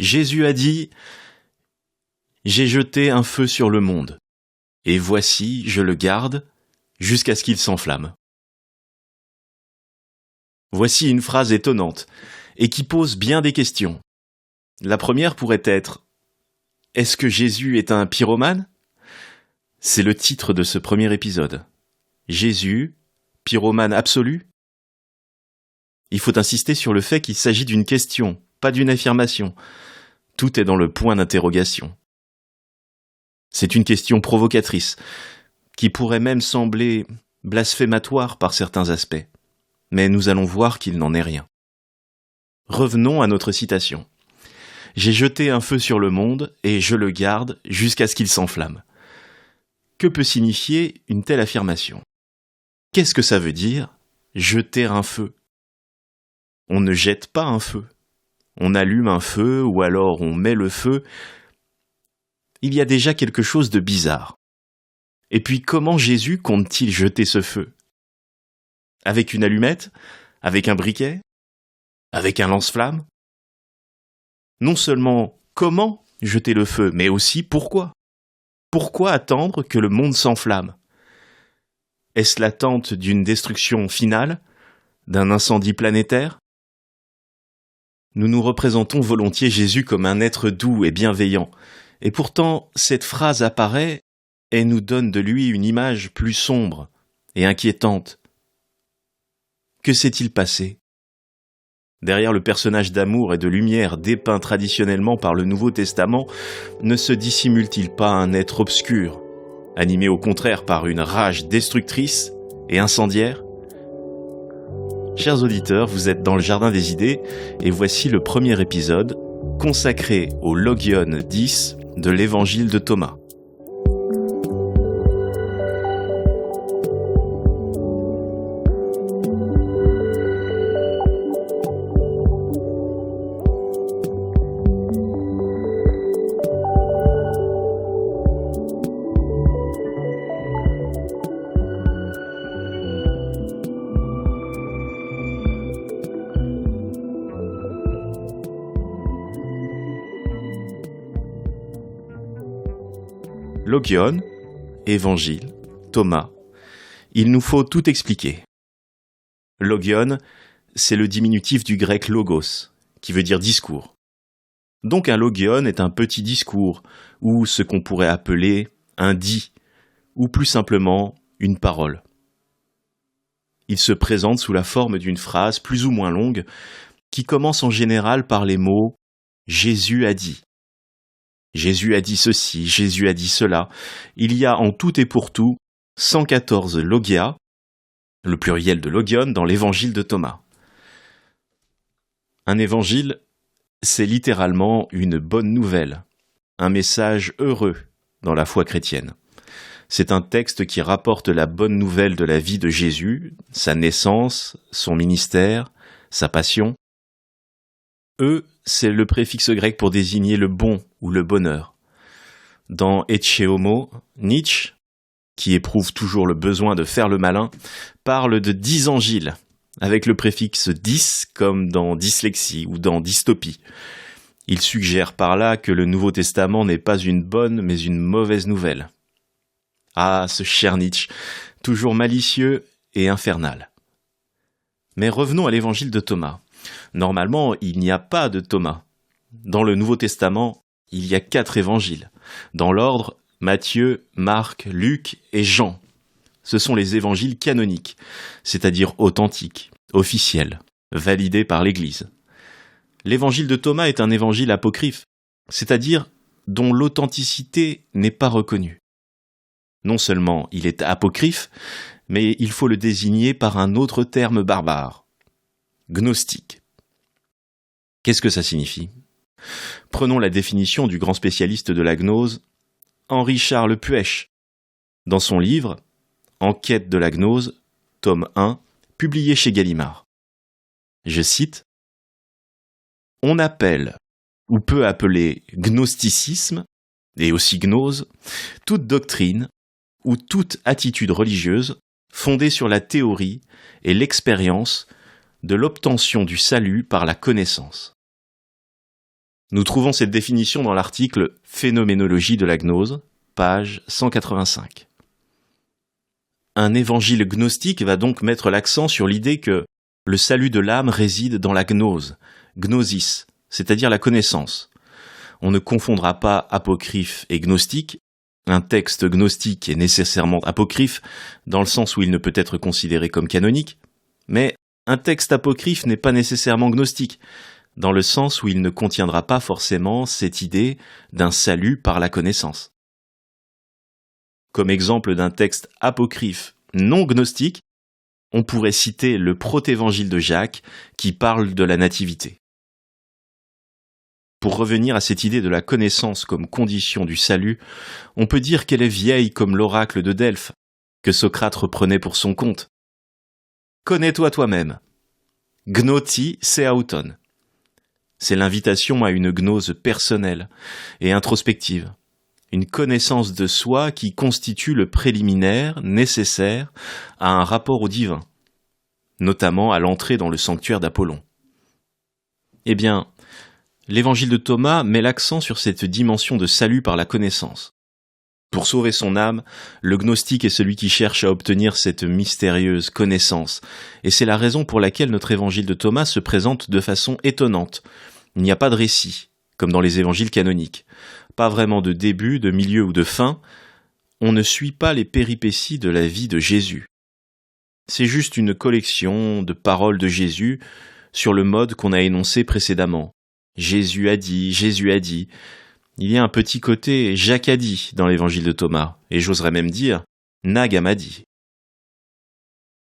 Jésus a dit « J'ai jeté un feu sur le monde, et voici, je le garde jusqu'à ce qu'il s'enflamme. » Voici une phrase étonnante, et qui pose bien des questions. La première pourrait être « Est-ce que Jésus est un pyromane ?» C'est le titre de ce premier épisode. Jésus, pyromane absolu ? Il faut insister sur le fait qu'il s'agit d'une question, pas d'une affirmation. Tout est dans le point d'interrogation. C'est une question provocatrice, qui pourrait même sembler blasphématoire par certains aspects. Mais nous allons voir qu'il n'en est rien. Revenons à notre citation. « J'ai jeté un feu sur le monde, et je le garde jusqu'à ce qu'il s'enflamme. » Que peut signifier une telle affirmation ? Qu'est-ce que ça veut dire, jeter un feu ? On ne jette pas un feu. On allume un feu ou alors on met le feu. Il y a déjà quelque chose de bizarre. Et puis comment Jésus compte-t-il jeter ce feu ? Avec une allumette ? Avec un briquet ? Avec un lance-flamme ? Non seulement comment jeter le feu, mais aussi pourquoi ? Pourquoi attendre que le monde s'enflamme ? Est-ce l'attente d'une destruction finale ? D'un incendie planétaire ? Nous nous représentons volontiers Jésus comme un être doux et bienveillant, et pourtant cette phrase apparaît et nous donne de lui une image plus sombre et inquiétante. Que s'est-il passé ? Derrière le personnage d'amour et de lumière dépeint traditionnellement par le Nouveau Testament, ne se dissimule-t-il pas un être obscur, animé au contraire par une rage destructrice et incendiaire ? Chers auditeurs, vous êtes dans le Jardin des Idées et voici le premier épisode consacré au Logion 10 de l'Évangile de Thomas. Logion, Évangile, Thomas. Il nous faut tout expliquer. Logion, c'est le diminutif du grec logos, qui veut dire discours. Donc un logion est un petit discours, ou ce qu'on pourrait appeler un dit, ou plus simplement une parole. Il se présente sous la forme d'une phrase plus ou moins longue, qui commence en général par les mots « Jésus a dit ». Jésus a dit ceci, Jésus a dit cela. Il y a en tout et pour tout 114 logia, le pluriel de logion, dans l'évangile de Thomas. Un évangile, c'est littéralement une bonne nouvelle, un message heureux dans la foi chrétienne. C'est un texte qui rapporte la bonne nouvelle de la vie de Jésus, sa naissance, son ministère, sa passion. C'est le préfixe grec pour désigner le bon ou le bonheur. Dans Ecce Homo, Nietzsche, qui éprouve toujours le besoin de faire le malin, parle de dysangiles, avec le préfixe dys comme dans dyslexie ou dans dystopie. Il suggère par là que le Nouveau Testament n'est pas une bonne mais une mauvaise nouvelle. Ah, ce cher Nietzsche, toujours malicieux et infernal. Mais revenons à l'évangile de Thomas. Normalement, il n'y a pas de Thomas. Dans le Nouveau Testament, il y a 4 évangiles. Dans l'ordre, Matthieu, Marc, Luc et Jean. Ce sont les évangiles canoniques, c'est-à-dire authentiques, officiels, validés par l'Église. L'évangile de Thomas est un évangile apocryphe, c'est-à-dire dont l'authenticité n'est pas reconnue. Non seulement il est apocryphe, mais il faut le désigner par un autre terme barbare. Gnostique. Qu'est-ce que ça signifie ? Prenons la définition du grand spécialiste de la gnose, Henri-Charles Puech, dans son livre « En quête de la gnose », tome 1, publié chez Gallimard. Je cite « On appelle, ou peut appeler gnosticisme, et aussi gnose, toute doctrine ou toute attitude religieuse fondée sur la théorie et l'expérience de l'obtention du salut par la connaissance. » Nous trouvons cette définition dans l'article « Phénoménologie de la gnose », page 185. Un évangile gnostique va donc mettre l'accent sur l'idée que le salut de l'âme réside dans la gnose, gnosis, c'est-à-dire la connaissance. On ne confondra pas apocryphe et gnostique. Un texte gnostique est nécessairement apocryphe, dans le sens où il ne peut être considéré comme canonique, mais un texte apocryphe n'est pas nécessairement gnostique, dans le sens où il ne contiendra pas forcément cette idée d'un salut par la connaissance. Comme exemple d'un texte apocryphe non gnostique, on pourrait citer le protévangile de Jacques qui parle de la nativité. Pour revenir à cette idée de la connaissance comme condition du salut, on peut dire qu'elle est vieille comme l'oracle de Delphes, que Socrate reprenait pour son compte. Connais-toi toi-même. Gnoti se auton. C'est l'invitation à une gnose personnelle et introspective, une connaissance de soi qui constitue le préliminaire nécessaire à un rapport au divin, notamment à l'entrée dans le sanctuaire d'Apollon. Eh bien, l'évangile de Thomas met l'accent sur cette dimension de salut par la connaissance. Pour sauver son âme, le gnostique est celui qui cherche à obtenir cette mystérieuse connaissance, et c'est la raison pour laquelle notre évangile de Thomas se présente de façon étonnante. Il n'y a pas de récit, comme dans les évangiles canoniques. Pas vraiment de début, de milieu ou de fin. On ne suit pas les péripéties de la vie de Jésus. C'est juste une collection de paroles de Jésus sur le mode qu'on a énoncé précédemment. Jésus a dit, Jésus a dit. Il y a un petit côté Jacques a dit dans l'évangile de Thomas, et j'oserais même dire Nagam a dit.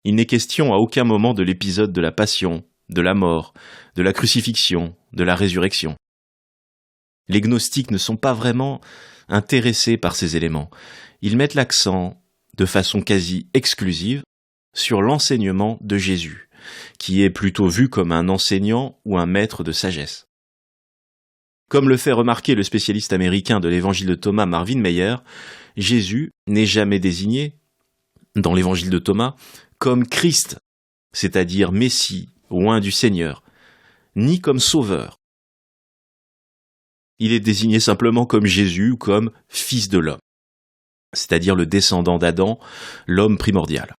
Il n'est question à aucun moment de l'épisode de la passion, de la mort, de la crucifixion, de la résurrection. Les gnostiques ne sont pas vraiment intéressés par ces éléments. Ils mettent l'accent, de façon quasi exclusive, sur l'enseignement de Jésus, qui est plutôt vu comme un enseignant ou un maître de sagesse. Comme le fait remarquer le spécialiste américain de l'évangile de Thomas Marvin Meyer, Jésus n'est jamais désigné, dans l'évangile de Thomas, comme Christ, c'est-à-dire Messie, oint du Seigneur, ni comme Sauveur. Il est désigné simplement comme Jésus ou comme Fils de l'homme, c'est-à-dire le descendant d'Adam, l'homme primordial.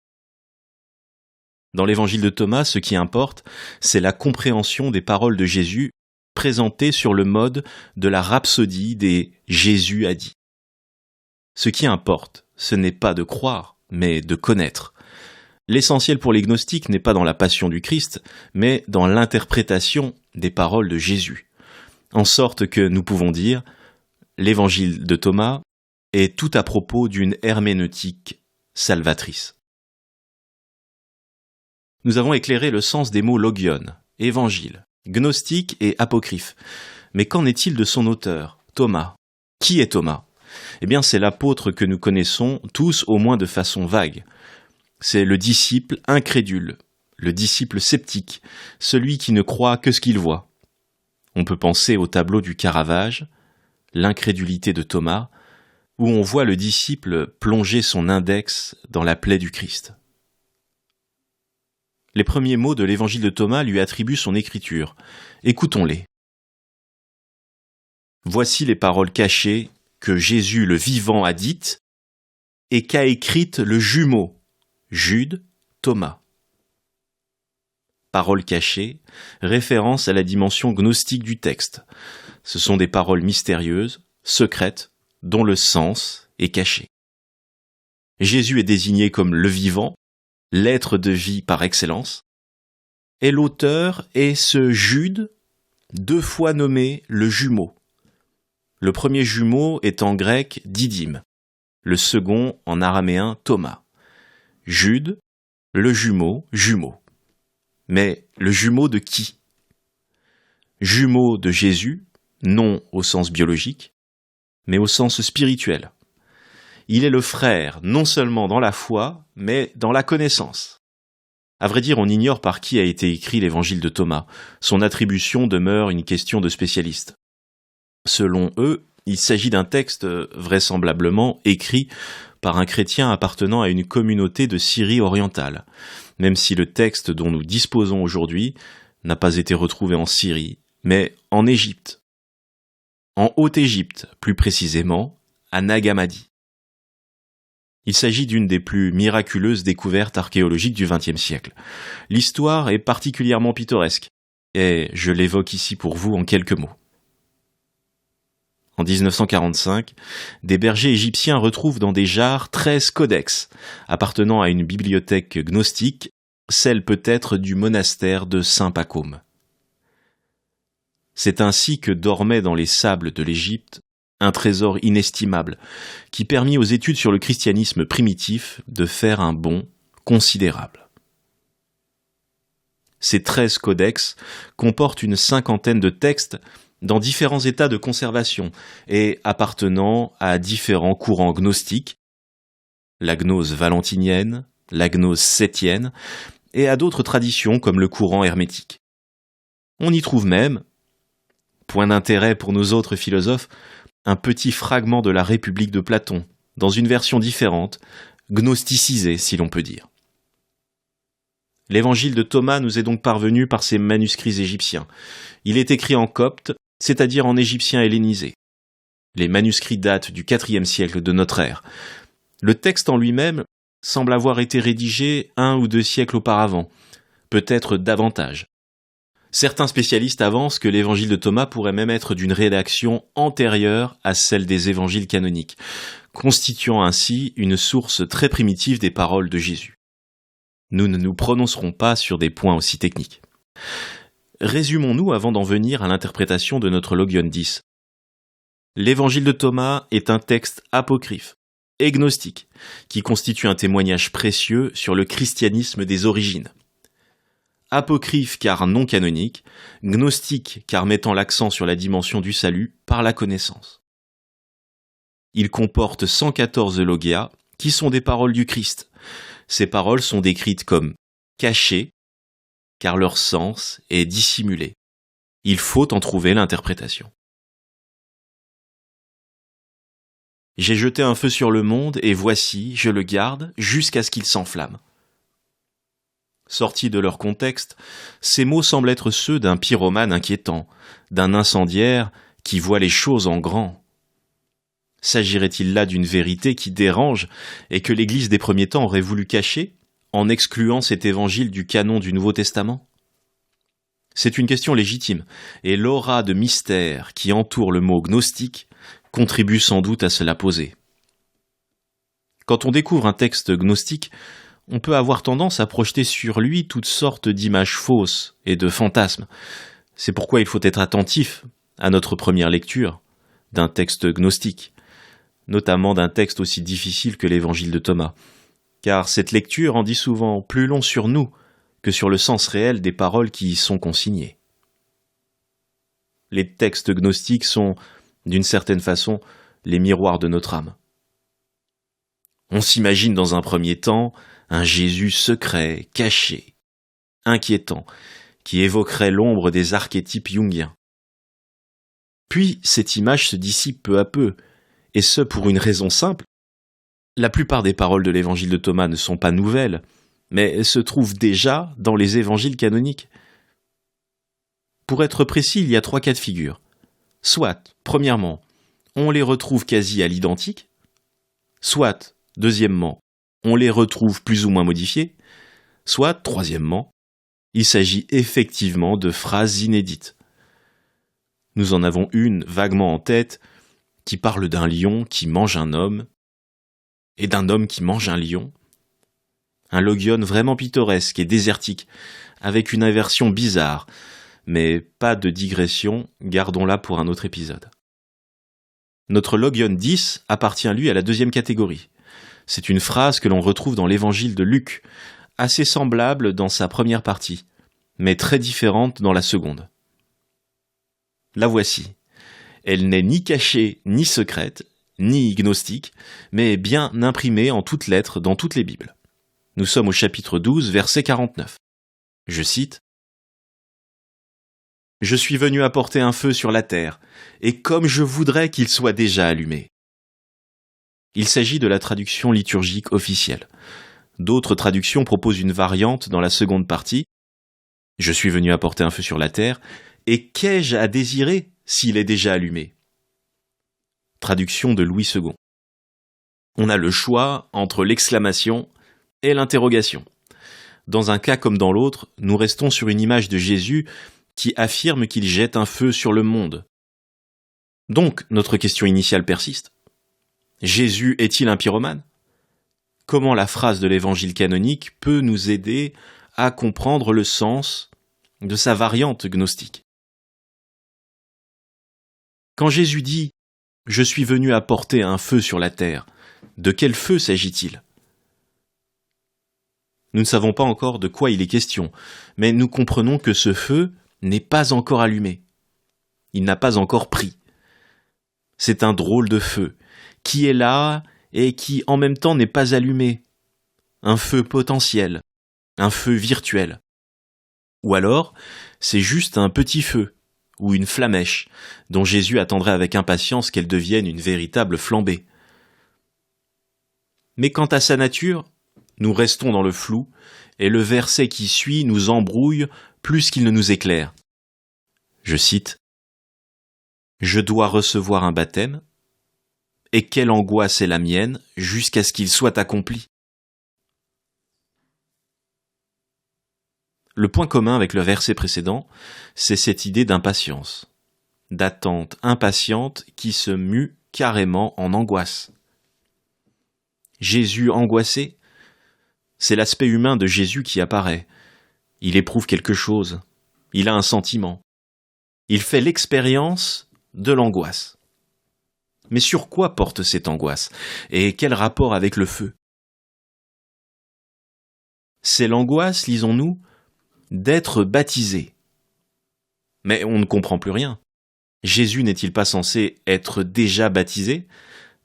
Dans l'évangile de Thomas, ce qui importe, c'est la compréhension des paroles de Jésus présentées sur le mode de la rhapsodie des « Jésus a dit ». Ce qui importe, ce n'est pas de croire, mais de connaître. L'essentiel pour les gnostiques n'est pas dans la passion du Christ, mais dans l'interprétation des paroles de Jésus. En sorte que nous pouvons dire, l'évangile de Thomas est tout à propos d'une herméneutique salvatrice. Nous avons éclairé le sens des mots logion, évangile, gnostique et apocryphe. Mais qu'en est-il de son auteur, Thomas ? Qui est Thomas ? Eh bien, c'est l'apôtre que nous connaissons tous au moins de façon vague. C'est le disciple incrédule, le disciple sceptique, celui qui ne croit que ce qu'il voit. On peut penser au tableau du Caravage, l'incrédulité de Thomas, où on voit le disciple plonger son index dans la plaie du Christ. Les premiers mots de l'évangile de Thomas lui attribuent son écriture. Écoutons-les. Voici les paroles cachées que Jésus le vivant a dites et qu'a écrites le jumeau, Jude, Thomas. Paroles cachées, référence à la dimension gnostique du texte. Ce sont des paroles mystérieuses, secrètes, dont le sens est caché. Jésus est désigné comme le vivant, l'être de vie par excellence, et l'auteur est ce Jude, 2 fois nommé le jumeau. Le premier jumeau est en grec Didyme, le second en araméen Thomas. Jude, le jumeau, jumeau. Mais le jumeau de qui ? Jumeau de Jésus, non au sens biologique, mais au sens spirituel. Il est le frère, non seulement dans la foi, mais dans la connaissance. À vrai dire, on ignore par qui a été écrit l'évangile de Thomas. Son attribution demeure une question de spécialistes. Selon eux, il s'agit d'un texte vraisemblablement écrit par un chrétien appartenant à une communauté de Syrie orientale, même si le texte dont nous disposons aujourd'hui n'a pas été retrouvé en Syrie, mais en Égypte. en Haute-Égypte, plus précisément à Nag Hammadi. Il s'agit d'une des plus miraculeuses découvertes archéologiques du XXe siècle. L'histoire est particulièrement pittoresque, et je l'évoque ici pour vous en quelques mots. En 1945, des bergers égyptiens retrouvent dans des jarres 13 codex, appartenant à une bibliothèque gnostique, celle peut-être du monastère de Saint-Pacôme. C'est ainsi que dormait dans les sables de l'Égypte un trésor inestimable, qui permit aux études sur le christianisme primitif de faire un bond considérable. Ces 13 codex comportent une cinquantaine de textes dans différents états de conservation et appartenant à différents courants gnostiques, la gnose valentinienne, la gnose septienne, et à d'autres traditions comme le courant hermétique. On y trouve même, point d'intérêt pour nos autres philosophes, un petit fragment de la République de Platon, dans une version différente, gnosticisée si l'on peut dire. L'évangile de Thomas nous est donc parvenu par ces manuscrits égyptiens. Il est écrit en copte, c'est-à-dire en égyptien hellénisé. Les manuscrits datent du IVe siècle de notre ère. Le texte en lui-même semble avoir été rédigé 1 ou 2 siècles auparavant, peut-être davantage. Certains spécialistes avancent que l'évangile de Thomas pourrait même être d'une rédaction antérieure à celle des évangiles canoniques, constituant ainsi une source très primitive des paroles de Jésus. Nous ne nous prononcerons pas sur des points aussi techniques. Résumons-nous avant d'en venir à l'interprétation de notre Logion 10. L'évangile de Thomas est un texte apocryphe et gnostique qui constitue un témoignage précieux sur le christianisme des origines. Apocryphe car non canonique, gnostique car mettant l'accent sur la dimension du salut par la connaissance. Il comporte 114 logia qui sont des paroles du Christ. Ces paroles sont décrites comme cachées car leur sens est dissimulé. Il faut en trouver l'interprétation. J'ai jeté un feu sur le monde et voici, je le garde jusqu'à ce qu'il s'enflamme. Sortis de leur contexte, ces mots semblent être ceux d'un pyromane inquiétant, d'un incendiaire qui voit les choses en grand. S'agirait-il là d'une vérité qui dérange et que l'Église des premiers temps aurait voulu cacher, en excluant cet évangile du canon du Nouveau Testament ? C'est une question légitime, et l'aura de mystère qui entoure le mot gnostique contribue sans doute à se la poser. Quand on découvre un texte gnostique, on peut avoir tendance à projeter sur lui toutes sortes d'images fausses et de fantasmes. C'est pourquoi il faut être attentif à notre première lecture d'un texte gnostique, notamment d'un texte aussi difficile que l'évangile de Thomas, car cette lecture en dit souvent plus long sur nous que sur le sens réel des paroles qui y sont consignées. Les textes gnostiques sont, d'une certaine façon, les miroirs de notre âme. On s'imagine dans un premier temps un Jésus secret, caché, inquiétant, qui évoquerait l'ombre des archétypes jungiens. Puis cette image se dissipe peu à peu, et ce pour une raison simple. La plupart des paroles de l'évangile de Thomas ne sont pas nouvelles, mais se trouvent déjà dans les évangiles canoniques. Pour être précis, il y a 3 cas de figure. Soit, premièrement, on les retrouve quasi à l'identique, soit, deuxièmement, on les retrouve plus ou moins modifiés, soit, troisièmement, il s'agit effectivement de phrases inédites. Nous en avons une vaguement en tête qui parle d'un lion qui mange un homme et d'un homme qui mange un lion. Un logion vraiment pittoresque et désertique, avec une inversion bizarre, mais pas de digression, gardons-la pour un autre épisode. Notre Logion 10 appartient lui à la deuxième catégorie. C'est une phrase que l'on retrouve dans l'évangile de Luc, assez semblable dans sa première partie, mais très différente dans la seconde. La voici. Elle n'est ni cachée ni secrète, ni gnostique, mais bien imprimée en toutes lettres dans toutes les Bibles. Nous sommes au chapitre 12, verset 49. Je cite « Je suis venu apporter un feu sur la terre, et comme je voudrais qu'il soit déjà allumé. » Il s'agit de la traduction liturgique officielle. D'autres traductions proposent une variante dans la seconde partie. Je suis venu apporter un feu sur la terre, et qu'ai-je à désirer s'il est déjà allumé ? traduction de Louis II. On a le choix entre l'exclamation et l'interrogation. Dans un cas comme dans l'autre, nous restons sur une image de Jésus qui affirme qu'il jette un feu sur le monde. Donc, notre question initiale persiste. Jésus est-il un pyromane ? Comment la phrase de l'évangile canonique peut nous aider à comprendre le sens de sa variante gnostique ? Quand Jésus dit « Je suis venu apporter un feu sur la terre », de quel feu s'agit-il ? Nous ne savons pas encore de quoi il est question, mais nous comprenons que ce feu n'est pas encore allumé. Il n'a pas encore pris. C'est un drôle de feu, qui est là et qui en même temps n'est pas allumé. Un feu potentiel, un feu virtuel. Ou alors, c'est juste un petit feu, ou une flamèche, dont Jésus attendrait avec impatience qu'elle devienne une véritable flambée. Mais quant à sa nature, nous restons dans le flou, et le verset qui suit nous embrouille plus qu'il ne nous éclaire. Je cite « Je dois recevoir un baptême, et quelle angoisse est la mienne jusqu'à ce qu'il soit accompli. » Le point commun avec le verset précédent, c'est cette idée d'impatience, d'attente impatiente qui se mue carrément en angoisse. Jésus angoissé, c'est l'aspect humain de Jésus qui apparaît. Il éprouve quelque chose, il a un sentiment. Il fait l'expérience de l'angoisse. Mais sur quoi porte cette angoisse ? Et quel rapport avec le feu ? C'est l'angoisse, lisons-nous, d'être baptisé. Mais on ne comprend plus rien. Jésus n'est-il pas censé être déjà baptisé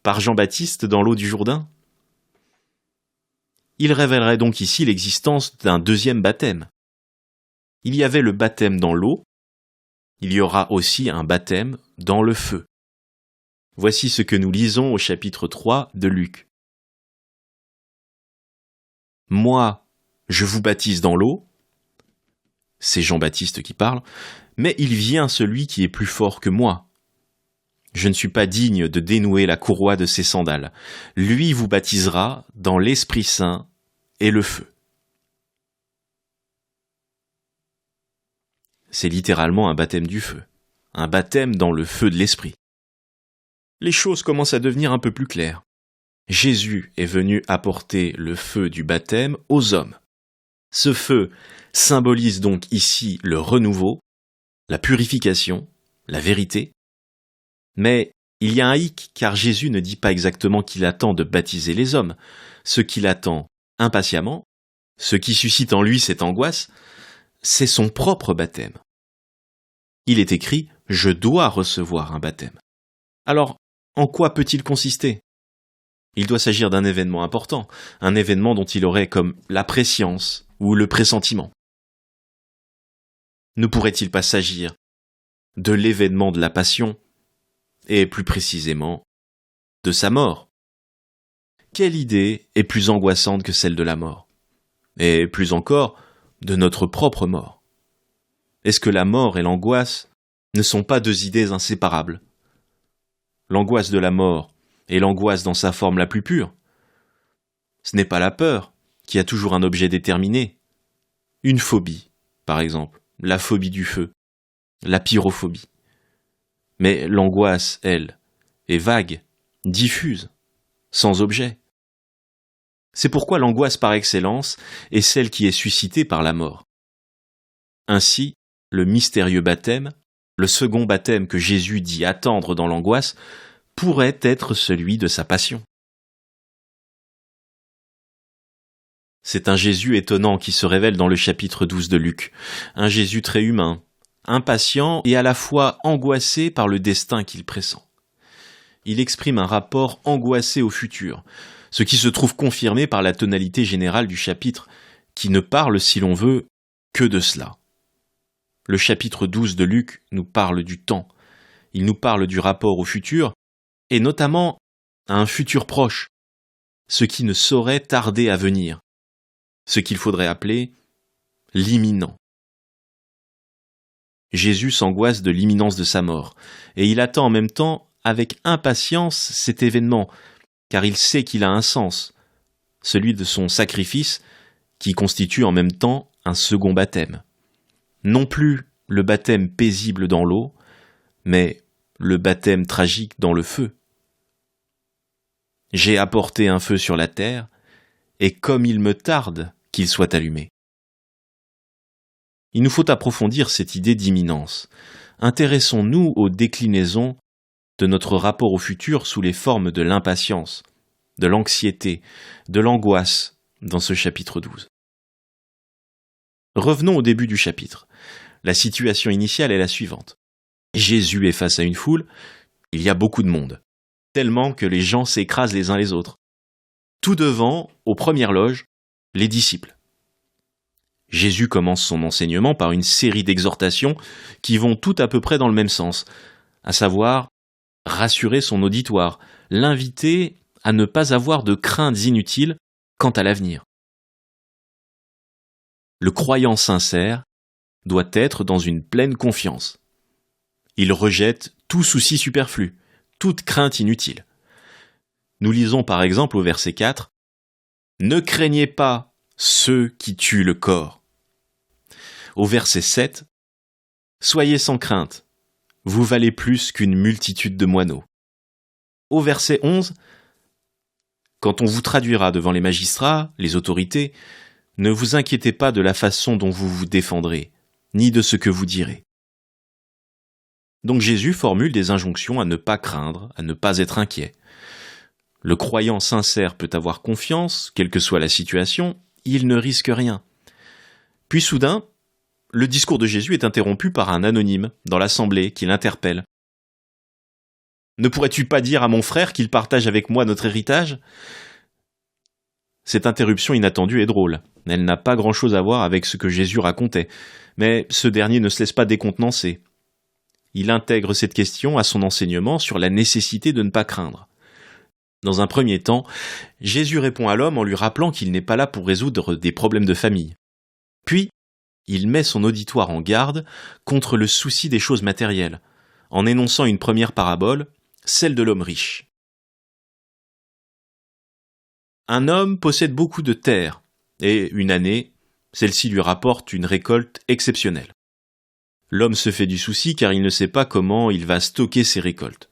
par Jean-Baptiste dans l'eau du Jourdain ? Il révélerait donc ici l'existence d'un deuxième baptême. Il y avait le baptême dans l'eau, il y aura aussi un baptême dans le feu. Voici ce que nous lisons au chapitre 3 de Luc. « Moi, je vous baptise dans l'eau » c'est Jean-Baptiste qui parle, « mais il vient celui qui est plus fort que moi. Je ne suis pas digne de dénouer la courroie de ses sandales. Lui vous baptisera dans l'Esprit Saint et le feu. » C'est littéralement un baptême du feu, un baptême dans le feu de l'Esprit. Les choses commencent à devenir un peu plus claires. Jésus est venu apporter le feu du baptême aux hommes. Ce feu symbolise donc ici le renouveau, la purification, la vérité. Mais il y a un hic, car Jésus ne dit pas exactement qu'il attend de baptiser les hommes. Ce qu'il attend impatiemment, ce qui suscite en lui cette angoisse, c'est son propre baptême. Il est écrit « Je dois recevoir un baptême ». Alors, en quoi peut-il consister ? Il doit s'agir d'un événement important, un événement dont il aurait comme la prescience ou le pressentiment. Ne pourrait-il pas s'agir de l'événement de la passion, et plus précisément, de sa mort ? Quelle idée est plus angoissante que celle de la mort ? Et plus encore, de notre propre mort. Est-ce que la mort et l'angoisse ne sont pas deux idées inséparables ? L'angoisse de la mort et l'angoisse dans sa forme la plus pure. Ce n'est pas la peur qui a toujours un objet déterminé. Une phobie, par exemple, la phobie du feu, la pyrophobie. Mais l'angoisse, elle, est vague, diffuse, sans objet. C'est pourquoi l'angoisse par excellence est celle qui est suscitée par la mort. Ainsi, le mystérieux baptême, le second baptême que Jésus dit attendre dans l'angoisse, pourrait être celui de sa passion. C'est un Jésus étonnant qui se révèle dans le chapitre 12 de Luc, un Jésus très humain, impatient et à la fois angoissé par le destin qu'il pressent. Il exprime un rapport angoissé au futur, ce qui se trouve confirmé par la tonalité générale du chapitre, qui ne parle, si l'on veut, que de cela. Le chapitre 12 de Luc nous parle du temps, il nous parle du rapport au futur, et notamment à un futur proche, ce qui ne saurait tarder à venir, ce qu'il faudrait appeler l'imminent. Jésus s'angoisse de l'imminence de sa mort, et il attend en même temps avec impatience cet événement, car il sait qu'il a un sens, celui de son sacrifice, qui constitue en même temps un second baptême. Non plus le baptême paisible dans l'eau, mais le baptême tragique dans le feu. J'ai apporté un feu sur la terre, et comme il me tarde qu'il soit allumé. Il nous faut approfondir cette idée d'imminence. Intéressons-nous aux déclinaisons de notre rapport au futur sous les formes de l'impatience, de l'anxiété, de l'angoisse dans ce chapitre 12. Revenons au début du chapitre. La situation initiale est la suivante. Jésus est face à une foule, il y a beaucoup de monde, tellement que les gens s'écrasent les uns les autres. Tout devant, aux premières loges, les disciples. Jésus commence son enseignement par une série d'exhortations qui vont toutes à peu près dans le même sens, à savoir rassurer son auditoire, l'inviter à ne pas avoir de craintes inutiles quant à l'avenir. Le croyant sincère doit être dans une pleine confiance. Il rejette tout souci superflu, toute crainte inutile. Nous lisons par exemple au verset 4 « Ne craignez pas ceux qui tuent le corps ». Au verset 7 « Soyez sans crainte, vous valez plus qu'une multitude de moineaux ». Au verset 11 « Quand on vous traduira devant les magistrats, les autorités, ne vous inquiétez pas de la façon dont vous vous défendrez, ni de ce que vous direz. » Donc Jésus formule des injonctions à ne pas craindre, à ne pas être inquiet. Le croyant sincère peut avoir confiance, quelle que soit la situation, il ne risque rien. Puis soudain, le discours de Jésus est interrompu par un anonyme dans l'assemblée qui l'interpelle. « Ne pourrais-tu pas dire à mon frère qu'il partage avec moi notre héritage ?» Cette interruption inattendue est drôle. Elle n'a pas grand-chose à voir avec ce que Jésus racontait, mais ce dernier ne se laisse pas décontenancer. Il intègre cette question à son enseignement sur la nécessité de ne pas craindre. Dans un premier temps, Jésus répond à l'homme en lui rappelant qu'il n'est pas là pour résoudre des problèmes de famille. Puis, il met son auditoire en garde contre le souci des choses matérielles, en énonçant une première parabole, celle de l'homme riche. Un homme possède beaucoup de terre, et une année, celle-ci lui rapporte une récolte exceptionnelle. L'homme se fait du souci car il ne sait pas comment il va stocker ses récoltes.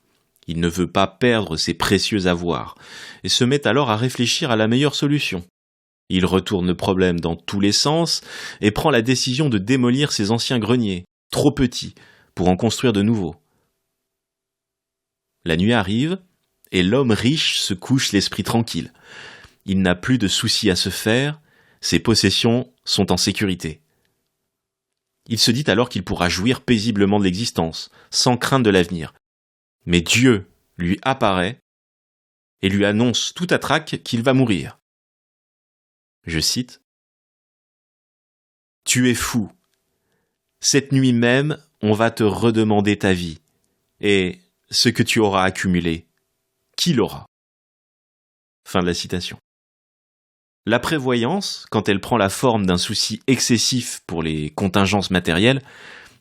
Il ne veut pas perdre ses précieux avoirs, et se met alors à réfléchir à la meilleure solution. Il retourne le problème dans tous les sens, et prend la décision de démolir ses anciens greniers, trop petits, pour en construire de nouveaux. La nuit arrive, et l'homme riche se couche l'esprit tranquille. Il n'a plus de soucis à se faire, ses possessions sont en sécurité. Il se dit alors qu'il pourra jouir paisiblement de l'existence, sans crainte de l'avenir. Mais Dieu lui apparaît et lui annonce tout à trac qu'il va mourir. Je cite « Tu es fou. Cette nuit même, on va te redemander ta vie. Et ce que tu auras accumulé, qui l'aura ?» Fin de la citation. La prévoyance, quand elle prend la forme d'un souci excessif pour les contingences matérielles,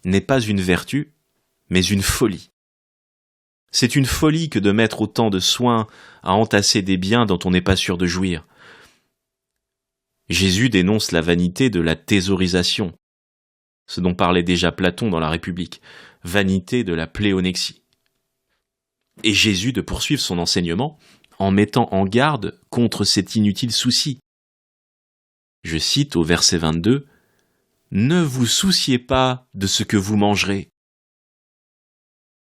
n'est pas une vertu, mais une folie. C'est une folie que de mettre autant de soin à entasser des biens dont on n'est pas sûr de jouir. Jésus dénonce la vanité de la thésaurisation, ce dont parlait déjà Platon dans la République, vanité de la pléonexie. Et Jésus de poursuivre son enseignement en mettant en garde contre cet inutile souci. Je cite au verset 22, « Ne vous souciez pas de ce que vous mangerez. »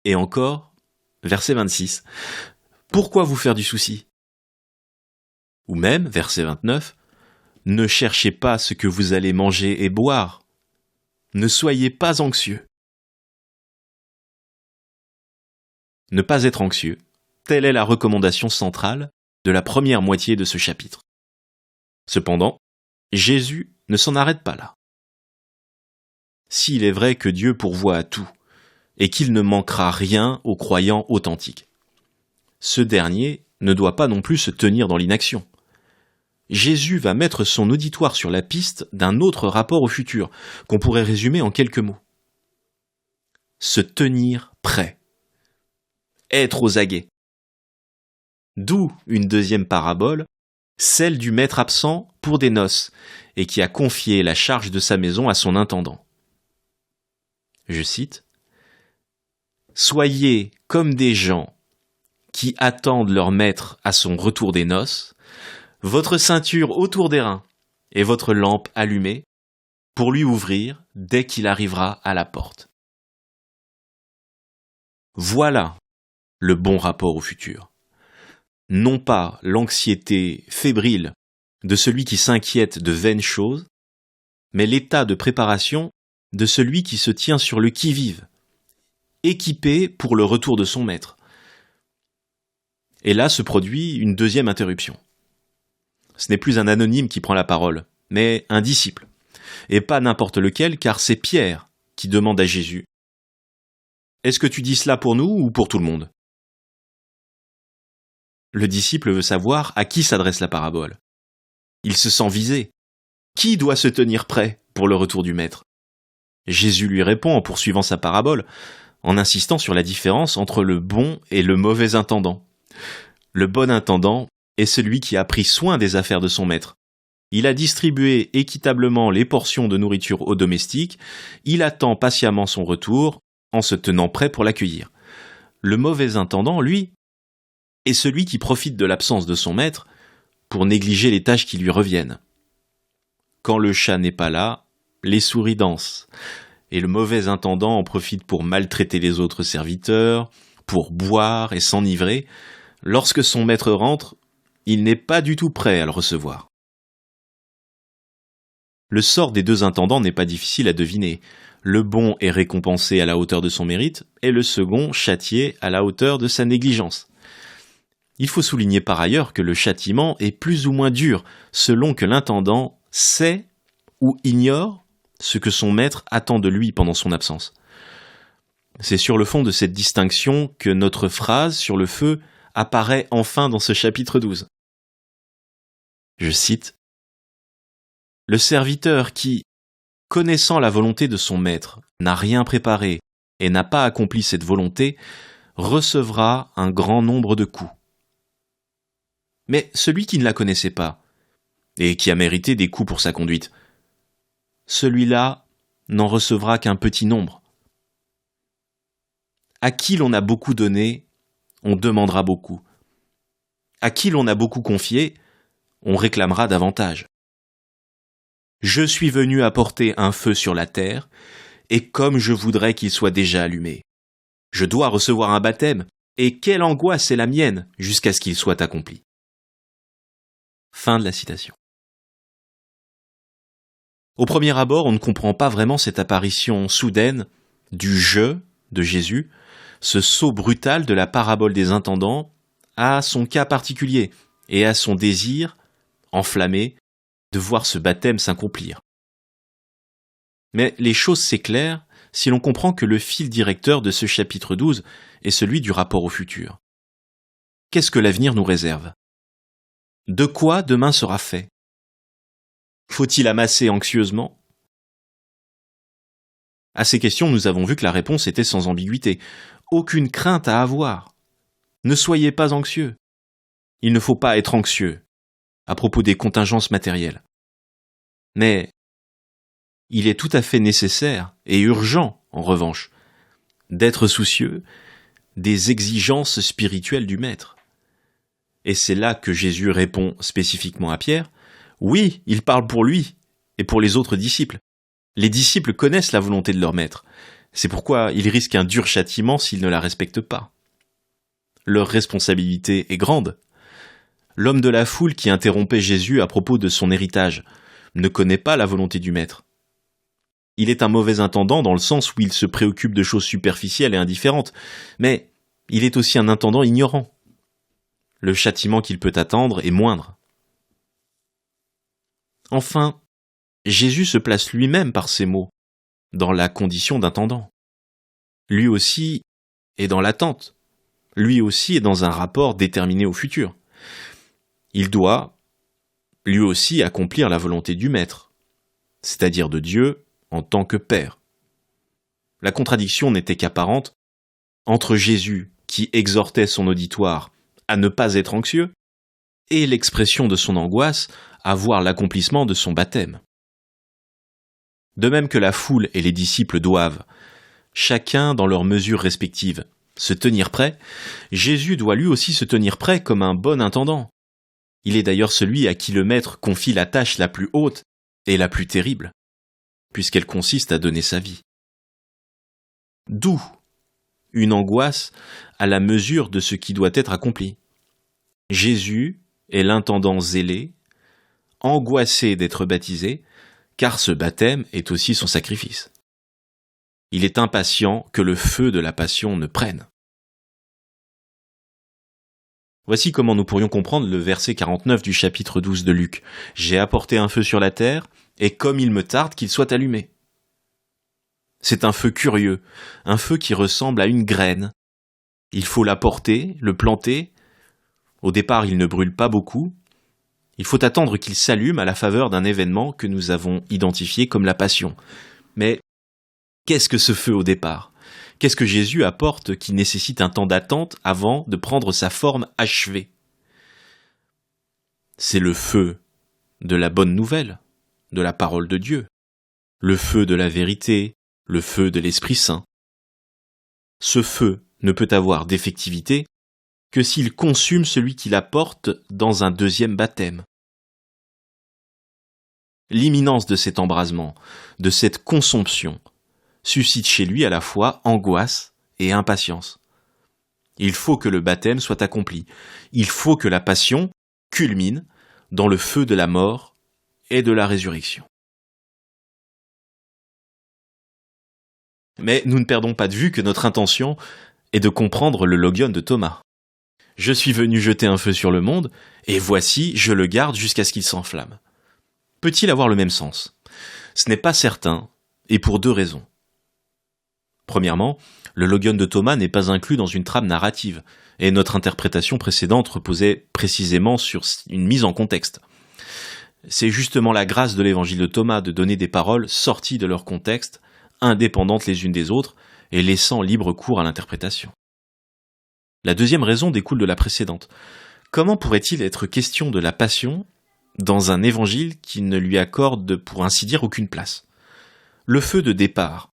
Et encore, verset 26, « Pourquoi vous faire du souci ?» Ou même, verset 29, « Ne cherchez pas ce que vous allez manger et boire. Ne soyez pas anxieux. » Ne pas être anxieux, telle est la recommandation centrale de la première moitié de ce chapitre. Cependant, Jésus ne s'en arrête pas là. S'il est vrai que Dieu pourvoit à tout, et qu'il ne manquera rien aux croyants authentiques, ce dernier ne doit pas non plus se tenir dans l'inaction. Jésus va mettre son auditoire sur la piste d'un autre rapport au futur, qu'on pourrait résumer en quelques mots. Se tenir prêt. être aux aguets. D'où une deuxième parabole, celle du maître absent pour des noces, et qui a confié la charge de sa maison à son intendant. Je cite, « Soyez comme des gens qui attendent leur maître à son retour des noces, votre ceinture autour des reins et votre lampe allumée, pour lui ouvrir dès qu'il arrivera à la porte. » Voilà le bon rapport au futur. Non pas l'anxiété fébrile de celui qui s'inquiète de vaines choses, mais l'état de préparation de celui qui se tient sur le qui-vive, équipé pour le retour de son maître. Et là se produit une deuxième interruption. Ce n'est plus un anonyme qui prend la parole, mais un disciple. Et pas n'importe lequel, car c'est Pierre qui demande à Jésus « Est-ce que tu dis cela pour nous ou pour tout le monde ?» Le disciple veut savoir à qui s'adresse la parabole. Il se sent visé. Qui doit se tenir prêt pour le retour du maître ? Jésus lui répond en poursuivant sa parabole, en insistant sur la différence entre le bon et le mauvais intendant. Le bon intendant est celui qui a pris soin des affaires de son maître. Il a distribué équitablement les portions de nourriture aux domestiques, il attend patiemment son retour en se tenant prêt pour l'accueillir. Le mauvais intendant, lui, est celui qui profite de l'absence de son maître pour négliger les tâches qui lui reviennent. Quand le chat n'est pas là, les souris dansent, et le mauvais intendant en profite pour maltraiter les autres serviteurs, pour boire et s'enivrer. Lorsque son maître rentre, il n'est pas du tout prêt à le recevoir. Le sort des deux intendants n'est pas difficile à deviner. Le bon est récompensé à la hauteur de son mérite, et le second châtié à la hauteur de sa négligence. Il faut souligner par ailleurs que le châtiment est plus ou moins dur, selon que l'intendant sait ou ignore ce que son maître attend de lui pendant son absence. C'est sur le fond de cette distinction que notre phrase sur le feu apparaît enfin dans ce chapitre 12. Je cite, « Le serviteur qui, connaissant la volonté de son maître, n'a rien préparé et n'a pas accompli cette volonté, recevra un grand nombre de coups. Mais celui qui ne la connaissait pas, et qui a mérité des coups pour sa conduite, celui-là n'en recevra qu'un petit nombre. À qui l'on a beaucoup donné, on demandera beaucoup. À qui l'on a beaucoup confié, on réclamera davantage. Je suis venu apporter un feu sur la terre, et comme je voudrais qu'il soit déjà allumé. Je dois recevoir un baptême, et quelle angoisse est la mienne jusqu'à ce qu'il soit accompli. » Fin de la citation. Au premier abord, on ne comprend pas vraiment cette apparition soudaine du « je » de Jésus, ce saut brutal de la parabole des intendants à son cas particulier et à son désir, enflammé, de voir ce baptême s'accomplir. Mais les choses s'éclairent si l'on comprend que le fil directeur de ce chapitre 12 est celui du rapport au futur. Qu'est-ce que l'avenir nous réserve ? De quoi demain sera fait ? Faut-il amasser anxieusement ? À ces questions, nous avons vu que la réponse était sans ambiguïté. Aucune crainte à avoir. Ne soyez pas anxieux. Il ne faut pas être anxieux à propos des contingences matérielles. Mais il est tout à fait nécessaire et urgent, en revanche, d'être soucieux des exigences spirituelles du Maître. Et c'est là que Jésus répond spécifiquement à Pierre. Oui, il parle pour lui et pour les autres disciples. Les disciples connaissent la volonté de leur Maître. C'est pourquoi ils risquent un dur châtiment s'ils ne la respectent pas. Leur responsabilité est grande. L'homme de la foule qui interrompait Jésus à propos de son héritage ne connaît pas la volonté du Maître. Il est un mauvais intendant dans le sens où il se préoccupe de choses superficielles et indifférentes, mais il est aussi un intendant ignorant. Le châtiment qu'il peut attendre est moindre. Enfin, Jésus se place lui-même par ces mots, dans la condition d'intendant. Lui aussi est dans l'attente. Lui aussi est dans un rapport déterminé au futur. Il doit, lui aussi, accomplir la volonté du Maître, c'est-à-dire de Dieu en tant que Père. La contradiction n'était qu'apparente entre Jésus, qui exhortait son auditoire à ne pas être anxieux, et l'expression de son angoisse à voir l'accomplissement de son baptême. De même que la foule et les disciples doivent, chacun dans leur mesure respective, se tenir prêt, Jésus doit lui aussi se tenir prêt comme un bon intendant. Il est d'ailleurs celui à qui le maître confie la tâche la plus haute et la plus terrible, puisqu'elle consiste à donner sa vie. D'où une angoisse à la mesure de ce qui doit être accompli. Jésus est l'intendant zélé, angoissé d'être baptisé, car ce baptême est aussi son sacrifice. Il est impatient que le feu de la passion ne prenne. Voici comment nous pourrions comprendre le verset 49 du chapitre 12 de Luc. « J'ai apporté un feu sur la terre, et comme il me tarde qu'il soit allumé. » C'est un feu curieux, un feu qui ressemble à une graine. Il faut l'apporter, le planter. Au départ, il ne brûle pas beaucoup. Il faut attendre qu'il s'allume à la faveur d'un événement que nous avons identifié comme la passion. Mais qu'est-ce que ce feu au départ ? Qu'est-ce que Jésus apporte qui nécessite un temps d'attente avant de prendre sa forme achevée ? C'est le feu de la bonne nouvelle, de la parole de Dieu, le feu de la vérité, le feu de l'Esprit Saint. Ce feu ne peut avoir d'effectivité que s'il consume celui qui l'apporte dans un deuxième baptême. L'imminence de cet embrasement, de cette consomption, suscite chez lui à la fois angoisse et impatience. Il faut que le baptême soit accompli. Il faut que la passion culmine dans le feu de la mort et de la résurrection. Mais nous ne perdons pas de vue que notre intention est de comprendre le logion de Thomas. Je suis venu jeter un feu sur le monde, et voici, je le garde jusqu'à ce qu'il s'enflamme. Peut-il avoir le même sens ? Ce n'est pas certain, et pour deux raisons. Premièrement, le logion de Thomas n'est pas inclus dans une trame narrative, et notre interprétation précédente reposait précisément sur une mise en contexte. C'est justement la grâce de l'évangile de Thomas de donner des paroles sorties de leur contexte, indépendantes les unes des autres, et laissant libre cours à l'interprétation. La deuxième raison découle de la précédente. Comment pourrait-il être question de la passion dans un évangile qui ne lui accorde, pour ainsi dire, aucune place ? Le feu de départ,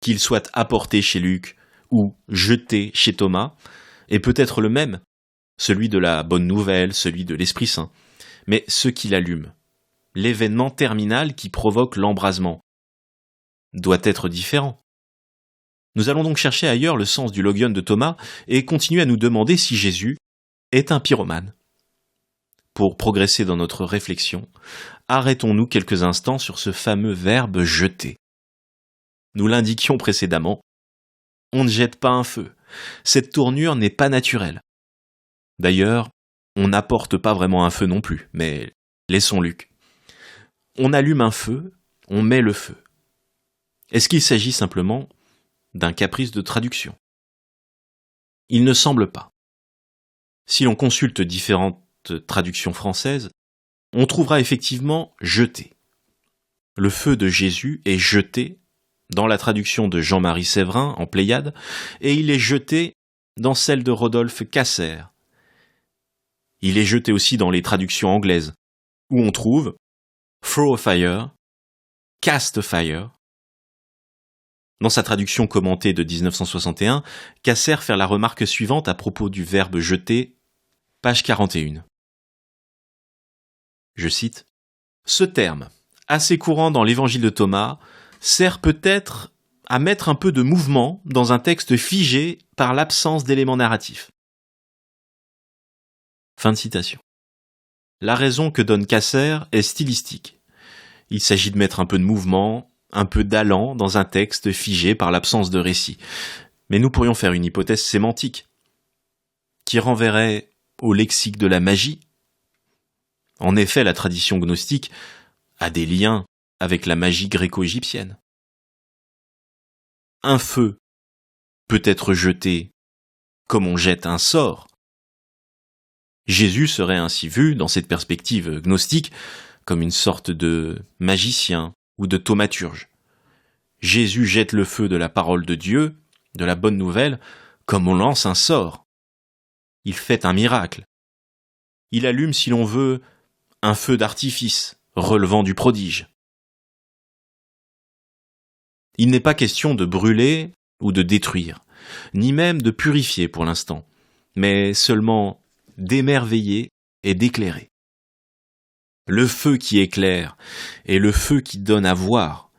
qu'il soit apporté chez Luc ou jeté chez Thomas, est peut-être le même, celui de la bonne nouvelle, celui de l'Esprit Saint, mais ce qui l'allume, l'événement terminal qui provoque l'embrasement, doit être différent. Nous allons donc chercher ailleurs le sens du logion de Thomas et continuer à nous demander si Jésus est un pyromane. Pour progresser dans notre réflexion, arrêtons-nous quelques instants sur ce fameux verbe « jeter ». Nous l'indiquions précédemment, on ne jette pas un feu. Cette tournure n'est pas naturelle. D'ailleurs, on n'apporte pas vraiment un feu non plus, mais laissons Luc. On allume un feu, on met le feu. Est-ce qu'il s'agit simplement d'un caprice de traduction ? Il ne semble pas. Si l'on consulte différentes traductions françaises, on trouvera effectivement « jeter ». Le feu de Jésus est jeté dans la traduction de Jean-Marie Séverin en Pléiade, et il est jeté dans celle de Rodolphe Casser. Il est jeté aussi dans les traductions anglaises, où on trouve « throw a fire »,« cast a fire ». Dans sa traduction commentée de 1961, Casser fait la remarque suivante à propos du verbe « jeter », page 41. Je cite, « Ce terme, assez courant dans l'évangile de Thomas, sert peut-être à mettre un peu de mouvement dans un texte figé par l'absence d'éléments narratifs. » Fin de citation. La raison que donne Casser est stylistique. Il s'agit de mettre un peu de mouvement, un peu d'allant dans un texte figé par l'absence de récit. Mais nous pourrions faire une hypothèse sémantique qui renverrait au lexique de la magie. En effet, la tradition gnostique a des liens avec la magie gréco-égyptienne. Un feu peut être jeté comme on jette un sort. Jésus serait ainsi vu, dans cette perspective gnostique, comme une sorte de magicien ou de thaumaturge. Jésus jette le feu de la parole de Dieu, de la bonne nouvelle, comme on lance un sort. Il fait un miracle. Il allume, si l'on veut, un feu d'artifice relevant du prodige. Il n'est pas question de brûler ou de détruire, ni même de purifier pour l'instant, mais seulement d'émerveiller et d'éclairer. Le feu qui éclaire est le feu qui donne à voir.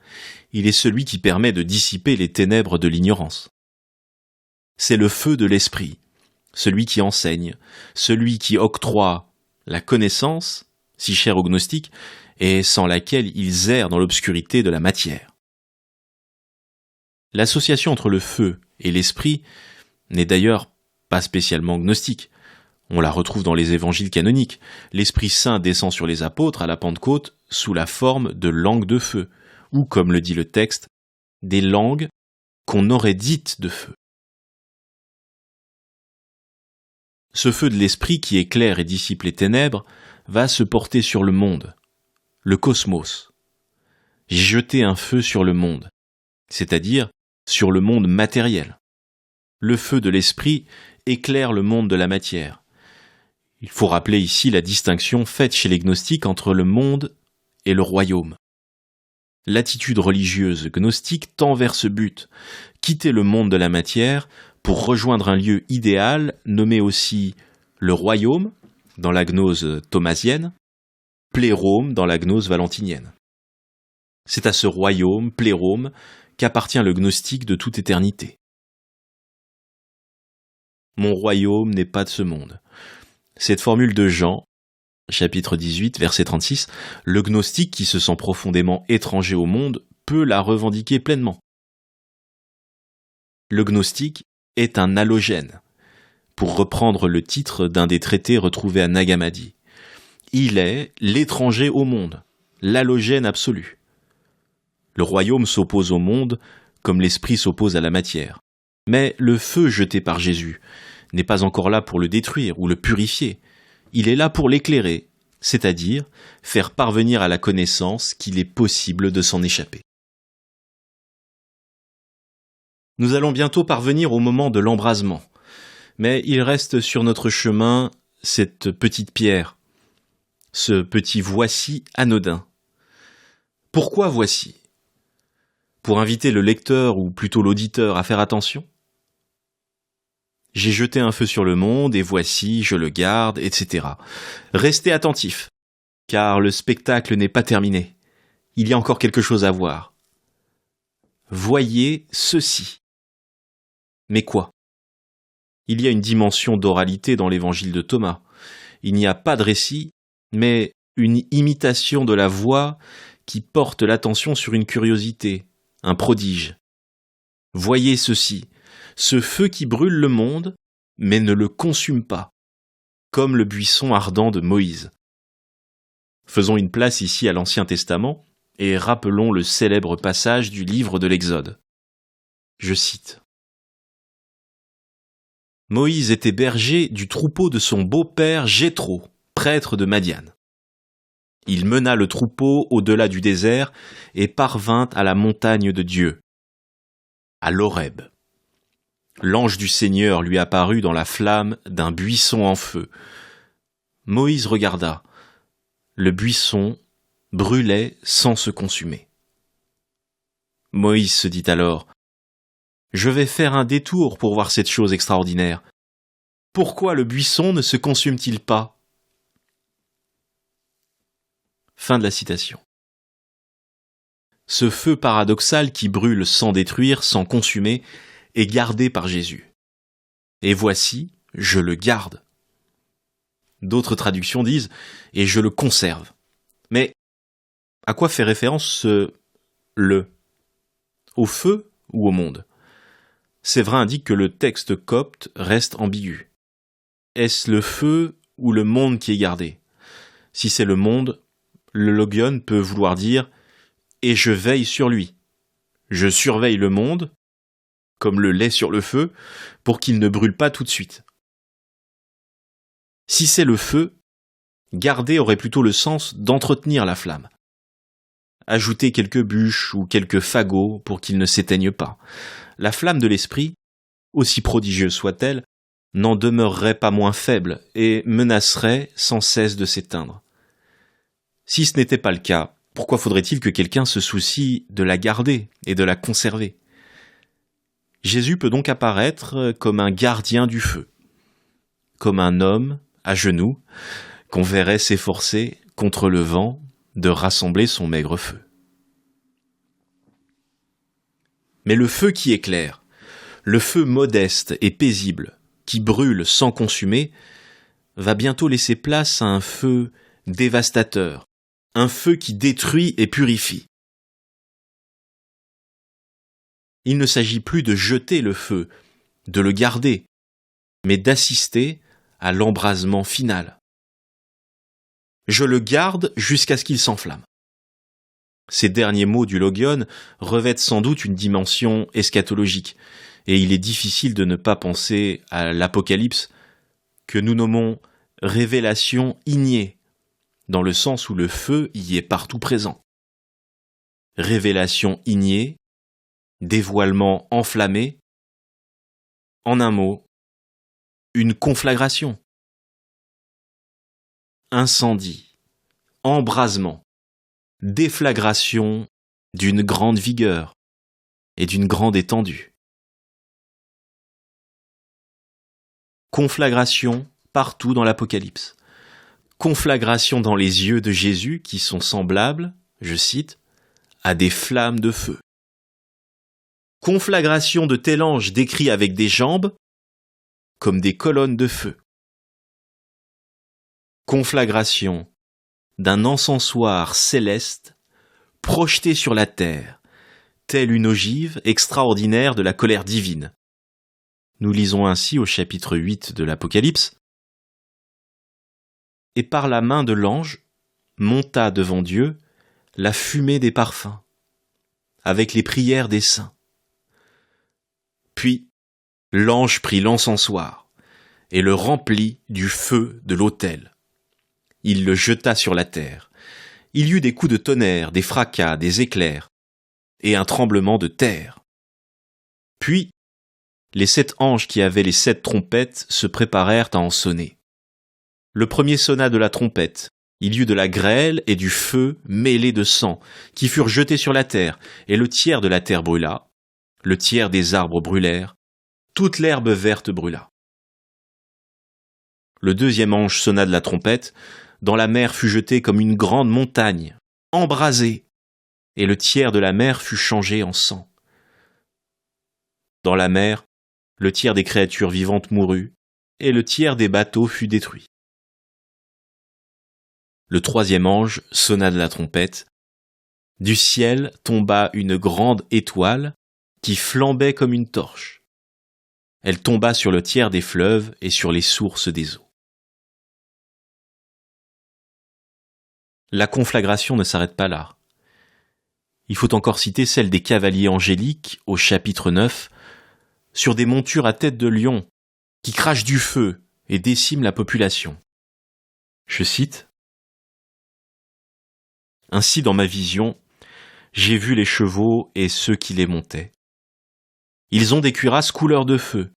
Il est celui qui permet de dissiper les ténèbres de l'ignorance. C'est le feu de l'esprit, celui qui enseigne, celui qui octroie la connaissance, si chère aux gnostiques, et sans laquelle ils errent dans l'obscurité de la matière. L'association entre le feu et l'esprit n'est d'ailleurs pas spécialement gnostique. On la retrouve dans les évangiles canoniques. L'Esprit Saint descend sur les apôtres à la Pentecôte sous la forme de langues de feu, ou, comme le dit le texte, des langues qu'on aurait dites de feu. Ce feu de l'Esprit qui éclaire et dissipe les ténèbres va se porter sur le monde, le cosmos. J'ai jeté un feu sur le monde, c'est-à-dire sur le monde matériel. Le feu de l'Esprit éclaire le monde de la matière. Il faut rappeler ici la distinction faite chez les gnostiques entre le monde et le royaume. L'attitude religieuse gnostique tend vers ce but, quitter le monde de la matière pour rejoindre un lieu idéal nommé aussi le royaume, dans la gnose thomasienne, plérôme dans la gnose valentinienne. C'est à ce royaume, plérôme, qu'appartient le gnostique de toute éternité. Mon royaume n'est pas de ce monde. Cette formule de Jean, chapitre 18, verset 36, le gnostique qui se sent profondément étranger au monde peut la revendiquer pleinement. Le gnostique est un allogène, pour reprendre le titre d'un des traités retrouvés à Nag Hammadi. Il est l'étranger au monde, l'allogène absolu. Le royaume s'oppose au monde comme l'esprit s'oppose à la matière. Mais le feu jeté par Jésus n'est pas encore là pour le détruire ou le purifier. Il est là pour l'éclairer, c'est-à-dire faire parvenir à la connaissance qu'il est possible de s'en échapper. Nous allons bientôt parvenir au moment de l'embrasement, mais il reste sur notre chemin cette petite pierre, ce petit voici anodin. Pourquoi voici ? Pour inviter le lecteur ou plutôt l'auditeur à faire attention ? J'ai jeté un feu sur le monde, et voici, je le garde, etc. Restez attentifs, car le spectacle n'est pas terminé. Il y a encore quelque chose à voir. Voyez ceci. Mais quoi ? Il y a une dimension d'oralité dans l'évangile de Thomas. Il n'y a pas de récit, mais une imitation de la voix qui porte l'attention sur une curiosité, un prodige. Voyez ceci. Ce feu qui brûle le monde, mais ne le consume pas, comme le buisson ardent de Moïse. Faisons une place ici à l'Ancien Testament et rappelons le célèbre passage du livre de l'Exode. Je cite. Moïse était berger du troupeau de son beau-père Jéthro, prêtre de Madian. Il mena le troupeau au-delà du désert et parvint à la montagne de Dieu, à l'Horeb. L'ange du Seigneur lui apparut dans la flamme d'un buisson en feu. Moïse regarda. Le buisson brûlait sans se consumer. Moïse se dit alors : « Je vais faire un détour pour voir cette chose extraordinaire. Pourquoi le buisson ne se consume-t-il pas ?» Fin de la citation. Ce feu paradoxal qui brûle sans détruire, sans consumer, est gardé par Jésus. Et voici, je le garde. D'autres traductions disent « et je le conserve ». Mais à quoi fait référence ce « le » ? Au feu ou au monde ? Séverin indique que le texte copte reste ambigu. Est-ce le feu ou le monde qui est gardé ? Si c'est le monde, le logion peut vouloir dire « et je veille sur lui ». Je surveille le monde, comme le lait sur le feu, pour qu'il ne brûle pas tout de suite. Si c'est le feu, garder aurait plutôt le sens d'entretenir la flamme. Ajouter quelques bûches ou quelques fagots pour qu'il ne s'éteigne pas. La flamme de l'esprit, aussi prodigieuse soit-elle, n'en demeurerait pas moins faible et menacerait sans cesse de s'éteindre. Si ce n'était pas le cas, pourquoi faudrait-il que quelqu'un se soucie de la garder et de la conserver ? Jésus peut donc apparaître comme un gardien du feu, comme un homme à genoux qu'on verrait s'efforcer contre le vent de rassembler son maigre feu. Mais le feu qui éclaire, le feu modeste et paisible, qui brûle sans consumer, va bientôt laisser place à un feu dévastateur, un feu qui détruit et purifie. Il ne s'agit plus de jeter le feu, de le garder, mais d'assister à l'embrasement final. Je le garde jusqu'à ce qu'il s'enflamme. Ces derniers mots du Logion revêtent sans doute une dimension eschatologique, et il est difficile de ne pas penser à l'Apocalypse que nous nommons révélation ignée, dans le sens où le feu y est partout présent. Révélation ignée, dévoilement enflammé, en un mot, une conflagration. Incendie, embrasement, déflagration d'une grande vigueur et d'une grande étendue. Conflagration partout dans l'Apocalypse. Conflagration dans les yeux de Jésus qui sont semblables, je cite, à des flammes de feu. Conflagration de tel ange décrit avec des jambes comme des colonnes de feu. Conflagration d'un encensoir céleste projeté sur la terre, telle une ogive extraordinaire de la colère divine. Nous lisons ainsi au chapitre 8 de l'Apocalypse. Et par la main de l'ange monta devant Dieu la fumée des parfums, avec les prières des saints. Puis l'ange prit l'encensoir et le remplit du feu de l'autel. Il le jeta sur la terre. Il y eut des coups de tonnerre, des fracas, des éclairs, et un tremblement de terre. Puis, les 7 anges qui avaient les 7 trompettes se préparèrent à en sonner. Le premier sonna de la trompette. Il y eut de la grêle et du feu mêlés de sang, qui furent jetés sur la terre, et le tiers de la terre brûla, le tiers des arbres brûlèrent, toute l'herbe verte brûla. Le deuxième ange sonna de la trompette, dans la mer fut jetée comme une grande montagne, embrasée, et le tiers de la mer fut changé en sang. Dans la mer, le tiers des créatures vivantes mourut, et le tiers des bateaux fut détruit. Le troisième ange sonna de la trompette. Du ciel tomba une grande étoile qui flambait comme une torche. Elle tomba sur le tiers des fleuves et sur les sources des eaux. La conflagration ne s'arrête pas là. Il faut encore citer celle des cavaliers angéliques au chapitre 9, sur des montures à tête de lion, qui crachent du feu et déciment la population. Je cite : « Ainsi dans ma vision, j'ai vu les chevaux et ceux qui les montaient. Ils ont des cuirasses couleur de feu,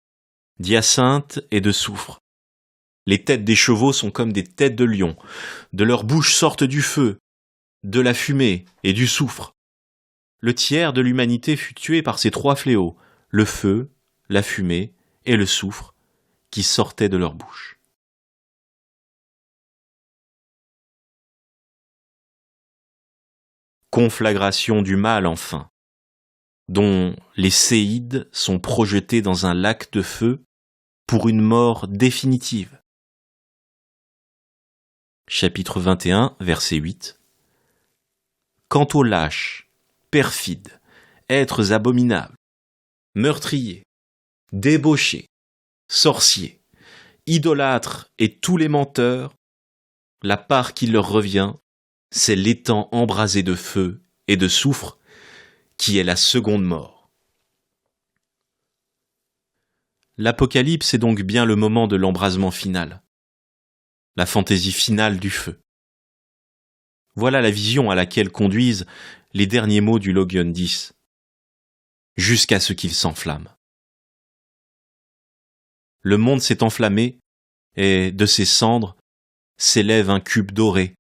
d'hyacinthe et de soufre. Les têtes des chevaux sont comme des têtes de lion. De leur bouche sortent du feu, de la fumée et du soufre. Le tiers de l'humanité fut tué par ces 3 fléaux, le feu, la fumée et le soufre, qui sortaient de leur bouche. » Conflagration du mal, enfin, dont les séides sont projetés dans un lac de feu pour une mort définitive. Chapitre 21, verset 8. Quant aux lâches, perfides, êtres abominables, meurtriers, débauchés, sorciers, idolâtres et tous les menteurs, la part qui leur revient, c'est l'étang embrasé de feu et de soufre, qui est la seconde mort. L'Apocalypse est donc bien le moment de l'embrasement final, la fantaisie finale du feu. Voilà la vision à laquelle conduisent les derniers mots du Logion 10, jusqu'à ce qu'il s'enflamme. le monde s'est enflammé, et de ses cendres s'élève un cube doré,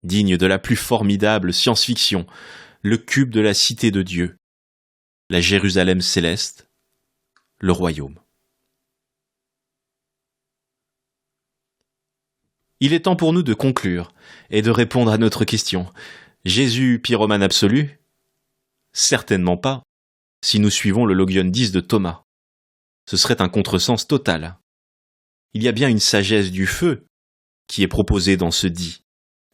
digne de la plus formidable science-fiction, le cube de la cité de Dieu, la Jérusalem céleste, le royaume. Il est temps pour nous de conclure et de répondre à notre question. Jésus pyromane absolu? Certainement pas, si nous suivons le Logion 10 de Thomas. Ce serait un contresens total. Il y a bien une sagesse du feu qui est proposée dans ce dit,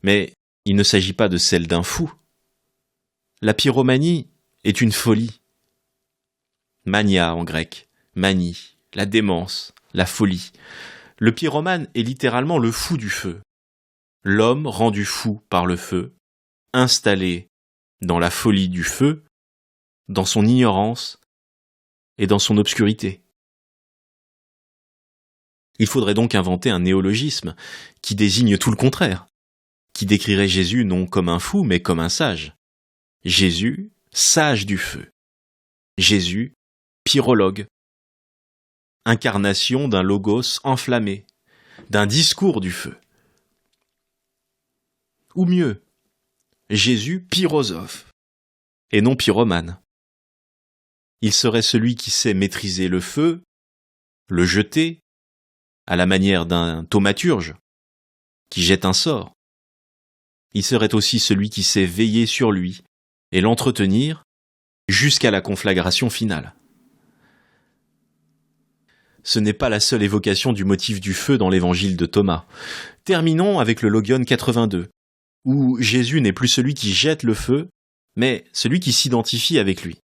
mais il ne s'agit pas de celle d'un fou. La pyromanie est une folie. Mania en grec, manie, la démence, la folie. Le pyromane est littéralement le fou du feu. L'homme rendu fou par le feu, installé dans la folie du feu, dans son ignorance et dans son obscurité. Il faudrait donc inventer un néologisme qui désigne tout le contraire, qui décrirait Jésus non comme un fou mais comme un sage. Jésus, sage du feu. Jésus, pyrologue. Incarnation d'un logos enflammé, d'un discours du feu. Ou mieux, Jésus pyrosophe, et non pyromane. Il serait celui qui sait maîtriser le feu, le jeter, à la manière d'un thaumaturge, qui jette un sort. Il serait aussi celui qui sait veiller sur lui et l'entretenir jusqu'à la conflagration finale. Ce n'est pas la seule évocation du motif du feu dans l'évangile de Thomas. Terminons avec le Logion 82, où Jésus n'est plus celui qui jette le feu, mais celui qui s'identifie avec lui.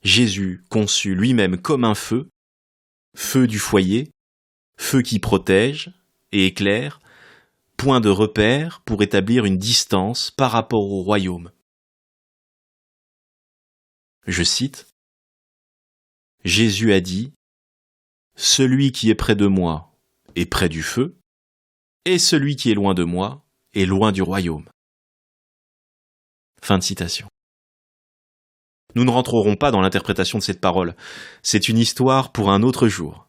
Jésus conçu lui-même comme un feu, feu du foyer, feu qui protège et éclaire, point de repère pour établir une distance par rapport au royaume. Je cite, « Jésus a dit, « Celui qui est près de moi est près du feu, et celui qui est loin de moi est loin du royaume. » Fin de citation. Nous ne rentrerons pas dans l'interprétation de cette parole. C'est une histoire pour un autre jour.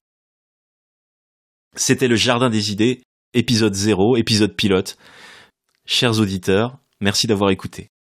C'était le Jardin des idées, épisode 0, épisode pilote. Chers auditeurs, merci d'avoir écouté.